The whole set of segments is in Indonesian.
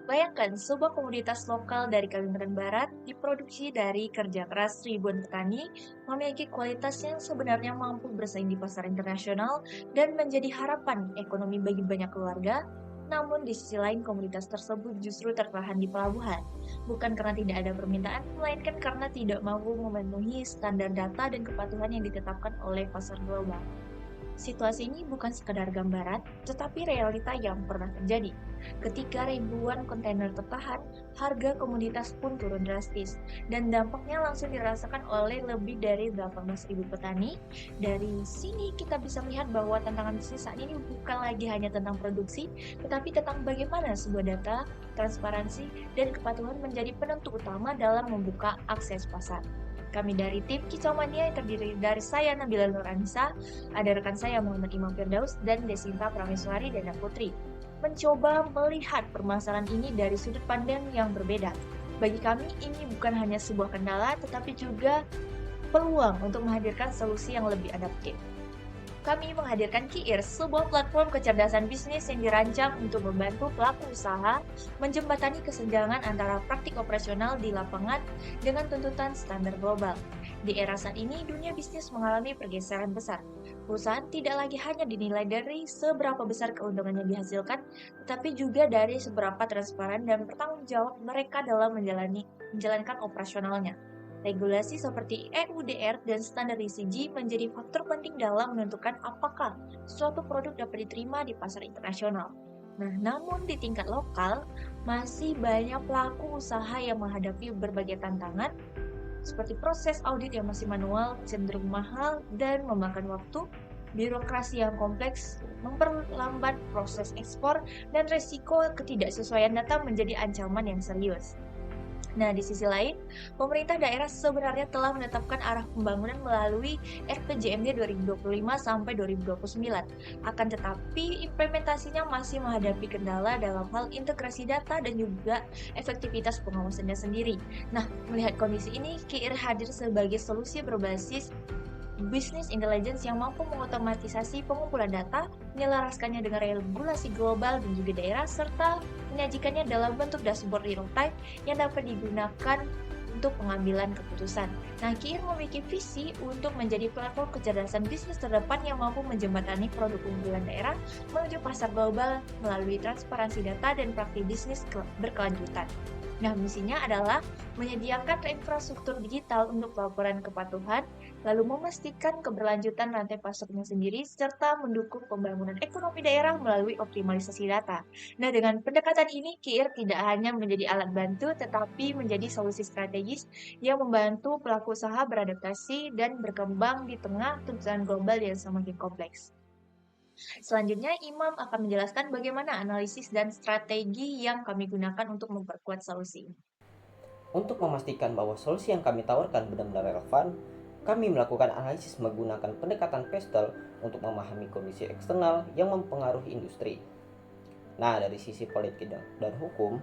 Bayangkan sebuah komoditas lokal dari Kalimantan Barat diproduksi dari kerja keras ribuan petani, memiliki kualitas yang sebenarnya mampu bersaing di pasar internasional dan menjadi harapan ekonomi bagi banyak keluarga. Namun di sisi lain komoditas tersebut justru tertahan di pelabuhan, bukan karena tidak ada permintaan, melainkan karena tidak mampu memenuhi standar data dan kepatuhan yang ditetapkan oleh pasar global. Situasi ini bukan sekadar gambaran, tetapi realita yang pernah terjadi. Ketika ribuan kontainer tertahan, harga komoditas pun turun drastis, dan dampaknya langsung dirasakan oleh lebih dari 18.000 petani. Dari sini kita bisa melihat bahwa tantangan bisnis saat ini bukan lagi hanya tentang produksi, tetapi tentang bagaimana sebuah data, transparansi, dan kepatuhan menjadi penentu utama dalam membuka akses pasar. Kami dari tim Kicau Mania yang terdiri dari saya Nabila Nuranisa, ada rekan saya Muhammad Imam Firdaus dan Desinta Prameswari dan Putri. Mencoba melihat permasalahan ini dari sudut pandang yang berbeda. Bagi kami ini bukan hanya sebuah kendala tetapi juga peluang untuk menghadirkan solusi yang lebih adaptif. Kami menghadirkan Kiir, sebuah platform kecerdasan bisnis yang dirancang untuk membantu pelaku usaha menjembatani kesenjangan antara praktik operasional di lapangan dengan tuntutan standar global. Di era saat ini, dunia bisnis mengalami pergeseran besar. Perusahaan tidak lagi hanya dinilai dari seberapa besar keuntungan yang dihasilkan, tetapi juga dari seberapa transparan dan bertanggung jawab mereka dalam menjalankan operasionalnya. Regulasi seperti EUDR dan standar ECG menjadi faktor penting dalam menentukan apakah suatu produk dapat diterima di pasar internasional. Nah, namun di tingkat lokal, masih banyak pelaku usaha yang menghadapi berbagai tantangan, seperti proses audit yang masih manual, cenderung mahal, dan memakan waktu, birokrasi yang kompleks, memperlambat proses ekspor, dan resiko ketidaksesuaian data menjadi ancaman yang serius. Nah, di sisi lain, pemerintah daerah sebenarnya telah menetapkan arah pembangunan melalui RPJMD 2025 sampai 2029. Akan tetapi, implementasinya masih menghadapi kendala dalam hal integrasi data dan juga efektivitas pengawasannya sendiri. Nah, melihat kondisi ini, KIR hadir sebagai solusi berbasis Business Intelligence yang mampu mengotomatisasi pengumpulan data, menyelaraskannya dengan regulasi global dan juga daerah, serta menyajikannya dalam bentuk dashboard real-time yang dapat digunakan untuk pengambilan keputusan. Nah, KIR memiliki visi untuk menjadi platform kecerdasan bisnis terdepan yang mampu menjembatani produk unggulan daerah menuju pasar global melalui transparansi data dan praktik bisnis berkelanjutan. Nah, misinya adalah menyediakan infrastruktur digital untuk pelaporan kepatuhan, lalu memastikan keberlanjutan rantai pasoknya sendiri, serta mendukung pembangunan ekonomi daerah melalui optimalisasi data. Nah, dengan pendekatan ini, KIR tidak hanya menjadi alat bantu, tetapi menjadi solusi strategis yang membantu pelaku usaha beradaptasi dan berkembang di tengah tuntutan global yang semakin kompleks. Selanjutnya, Imam akan menjelaskan bagaimana analisis dan strategi yang kami gunakan untuk memperkuat solusi ini. Untuk memastikan bahwa solusi yang kami tawarkan benar-benar relevan, kami melakukan analisis menggunakan pendekatan PESTEL untuk memahami kondisi eksternal yang mempengaruhi industri. Nah, dari sisi politik dan hukum,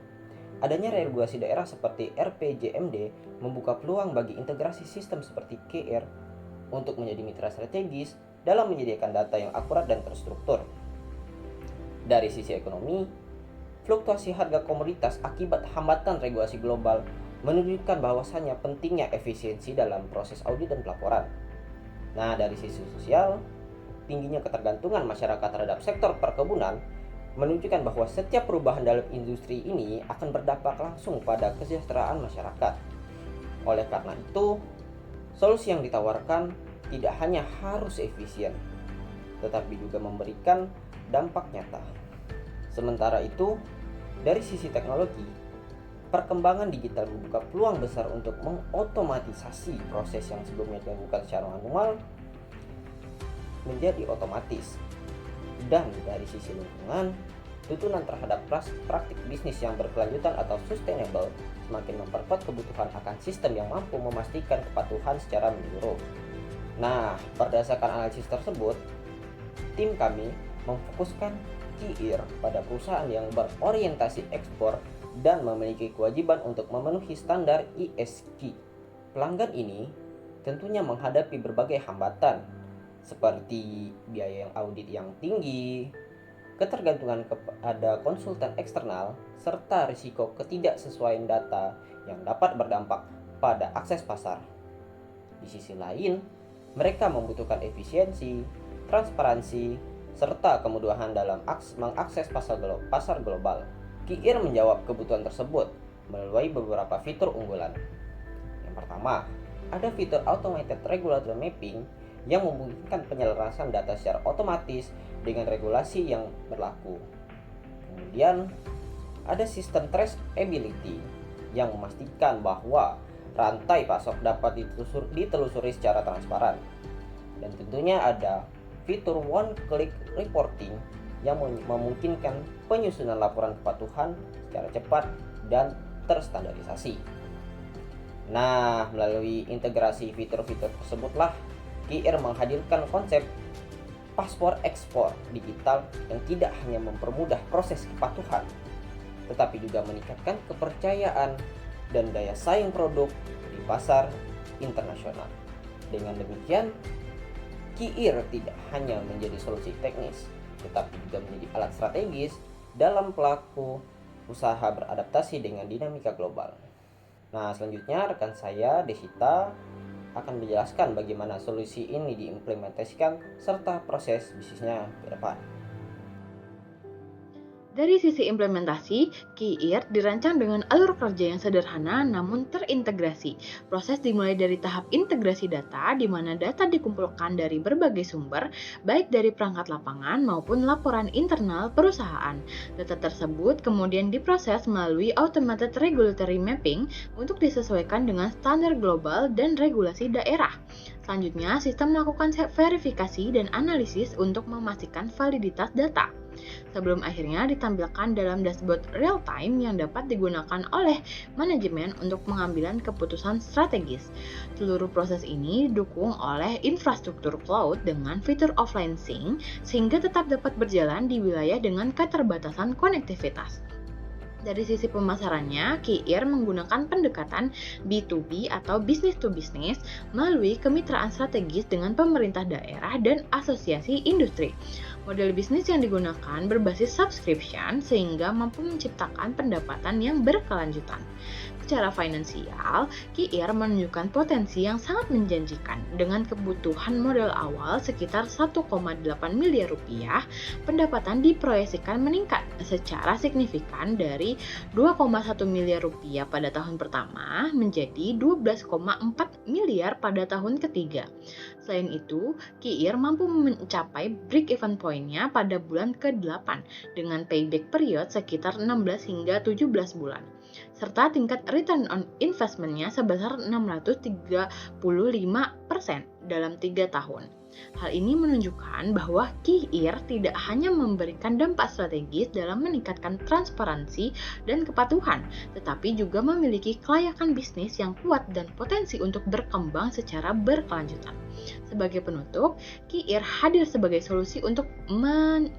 adanya regulasi daerah seperti RPJMD membuka peluang bagi integrasi sistem seperti KR untuk menjadi mitra strategis dalam menyediakan data yang akurat dan terstruktur. Dari sisi ekonomi, fluktuasi harga komoditas akibat hambatan regulasi global menunjukkan bahwasannya pentingnya efisiensi dalam proses audit dan pelaporan. Nah, dari sisi sosial, tingginya ketergantungan masyarakat terhadap sektor perkebunan menunjukkan bahwa setiap perubahan dalam industri ini akan berdampak langsung pada kesejahteraan masyarakat. Oleh karena itu, solusi yang ditawarkan tidak hanya harus efisien, tetapi juga memberikan dampak nyata. Sementara itu, dari sisi teknologi, perkembangan digital membuka peluang besar untuk mengotomatisasi proses yang sebelumnya dilakukan secara manual menjadi otomatis. Dan dari sisi lingkungan, tuntunan terhadap praktik bisnis yang berkelanjutan atau sustainable semakin memperkuat kebutuhan akan sistem yang mampu memastikan kepatuhan secara menyeluruh. Nah, berdasarkan analisis tersebut, tim kami memfokuskan KIR pada perusahaan yang berorientasi ekspor dan memiliki kewajiban untuk memenuhi standar ESG. Pelanggan ini tentunya menghadapi berbagai hambatan seperti biaya yang audit yang tinggi, ketergantungan kepada konsultan eksternal, serta risiko ketidaksesuaian data yang dapat berdampak pada akses pasar. Di sisi lain, mereka membutuhkan efisiensi, transparansi, serta kemudahan dalam mengakses pasar global. Kiir menjawab kebutuhan tersebut melalui beberapa fitur unggulan. Yang pertama, ada fitur Automated Regulatory Mapping yang memungkinkan penyelarasan data secara otomatis dengan regulasi yang berlaku. Kemudian, ada sistem traceability yang memastikan bahwa rantai pasok dapat ditelusuri secara transparan. Dan tentunya ada fitur One Click Reporting yang memungkinkan penyusunan laporan kepatuhan secara cepat dan terstandarisasi. Nah, melalui integrasi fitur-fitur tersebutlah Kiir menghadirkan konsep paspor ekspor digital yang tidak hanya mempermudah proses kepatuhan, tetapi juga meningkatkan kepercayaan dan daya saing produk di pasar internasional. Dengan demikian, Kiir tidak hanya menjadi solusi teknis, tetapi juga menjadi alat strategis dalam pelaku usaha beradaptasi dengan dinamika global. Nah, selanjutnya rekan saya, Desita, akan menjelaskan bagaimana solusi ini diimplementasikan serta proses bisnisnya ke depan. Dari sisi implementasi, Kiir dirancang dengan alur kerja yang sederhana namun terintegrasi. Proses dimulai dari tahap integrasi data, di mana data dikumpulkan dari berbagai sumber, baik dari perangkat lapangan maupun laporan internal perusahaan. Data tersebut kemudian diproses melalui Automated Regulatory Mapping untuk disesuaikan dengan standar global dan regulasi daerah. Selanjutnya, sistem melakukan verifikasi dan analisis untuk memastikan validitas data, sebelum akhirnya ditampilkan dalam dashboard real-time yang dapat digunakan oleh manajemen untuk pengambilan keputusan strategis. Seluruh proses ini didukung oleh infrastruktur cloud dengan fitur offline sync, sehingga tetap dapat berjalan di wilayah dengan keterbatasan konektivitas. Dari sisi pemasarannya, Kiir menggunakan pendekatan B2B atau business to business melalui kemitraan strategis dengan pemerintah daerah dan asosiasi industri. Model bisnis yang digunakan berbasis subscription sehingga mampu menciptakan pendapatan yang berkelanjutan. Secara finansial, Kiir menunjukkan potensi yang sangat menjanjikan. Dengan kebutuhan modal awal sekitar 1,8 miliar rupiah, pendapatan diproyeksikan meningkat secara signifikan dari 2,1 miliar rupiah pada tahun pertama menjadi 12,4 miliar pada tahun ketiga. Selain itu, Kiir mampu mencapai break-even point-nya pada bulan ke-8 dengan payback period sekitar 16 hingga 17 bulan. Serta tingkat return on investment-nya sebesar 635% dalam 3 tahun. Hal ini menunjukkan bahwa Kiir tidak hanya memberikan dampak strategis dalam meningkatkan transparansi dan kepatuhan, tetapi juga memiliki kelayakan bisnis yang kuat dan potensi untuk berkembang secara berkelanjutan. Sebagai penutup, Kiir hadir sebagai solusi untuk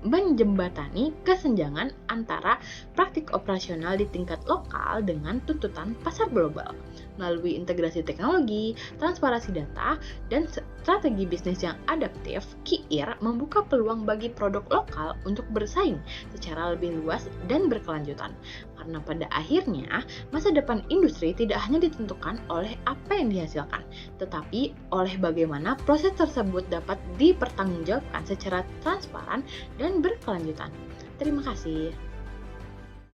menjembatani kesenjangan antara praktik operasional di tingkat lokal dengan tuntutan pasar global. Melalui integrasi teknologi, transparansi data, dan strategi bisnis yang adaptif, Kiir membuka peluang bagi produk lokal untuk bersaing secara lebih luas dan berkelanjutan. Karena pada akhirnya, masa depan industri tidak hanya ditentukan oleh apa yang dihasilkan, tetapi oleh bagaimana proses tersebut dapat dipertanggungjawabkan secara transparan dan berkelanjutan. Terima kasih.